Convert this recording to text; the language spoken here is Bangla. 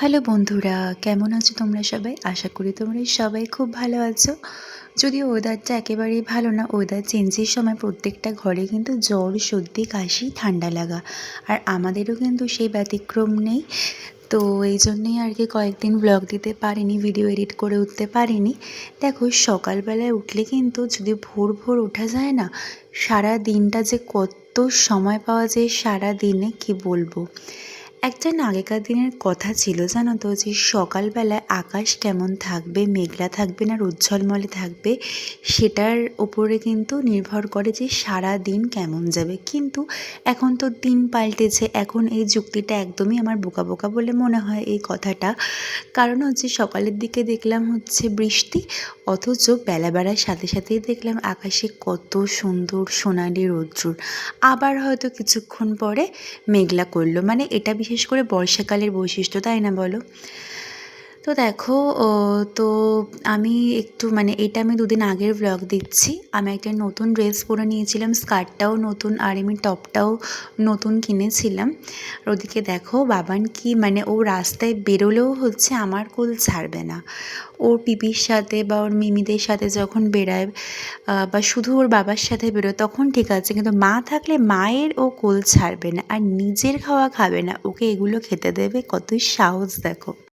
হ্যালো বন্ধুরা, কেমন আছো তোমরা সবাই? আশা করি তোমরা সবাই খুব ভালো আছো। যদিও ওয়েদারটা একেবারেই ভালো না, ওয়েদার চেঞ্জের সময় প্রত্যেকটা ঘরে কিন্তু জ্বর, সর্দি, কাশি, ঠান্ডা লাগা। আর আমাদেরও কিন্তু সেই ব্যতিক্রম নেই। তো এই জন্যেই আর কি কয়েকদিন ব্লগ দিতে পারিনি, ভিডিও এডিট করে উঠতে পারিনি। দেখো সকালবেলায় উঠলে কিন্তু যদি ভোর ভোর ওঠা যায় না, সারা দিনটা যে কত সময় পাওয়া যায় সারা দিনে কি বলবো। একটা না আগেকার দিনের কথা ছিল জানো তো, যে সকালবেলায় আকাশ কেমন থাকবে, মেঘলা থাকবে না রোদ ঝলমলে থাকবে, সেটার ওপরে কিন্তু নির্ভর করে যে সারা দিন কেমন যাবে। কিন্তু এখন তো দিন পাল্টেছে, এখন এই যুক্তিটা একদমই আমার বোকা বোকা বলে মনে হয় এই কথাটা। কারণ হচ্ছে সকালের দিকে দেখলাম হচ্ছে বৃষ্টি, অথচ বেলা বাড়ার সাথে সাথেই দেখলাম আকাশে কত সুন্দর সোনালি রোদ্দুর। আবার হয়তো কিছুক্ষণ পরে মেঘলা করলো, মানে এটা বিশেষ করে বর্ষাকালের বৈশিষ্ট্য, তাই না বলো? তো দেখো তো আমি একটু মানে এটা আমি দুদিন আগের ব্লগ দিচ্ছি। আমি একটা নতুন ড্রেস পরে নিয়েছিলাম, স্কার্টটাও নতুন আর আমি টপটাও নতুন কিনেছিলাম। আর ওদিকে দেখো বাবান কি মানে ও রাস্তায় বেরোলেও হচ্ছে আমার কোল ছাড়বে না। ওর পিপির সাথে বা ওর মিমিদের সাথে যখন বেরায় বা শুধু ওর বাবার সাথে বেরোয় তখন ঠিক আছে, কিন্তু মা থাকলে মায়ের ও কোল ছাড়বে না, আর নিজের খাওয়া খাবে না, ওকে এগুলো খেতে দেবে। কতই সাহস দেখো।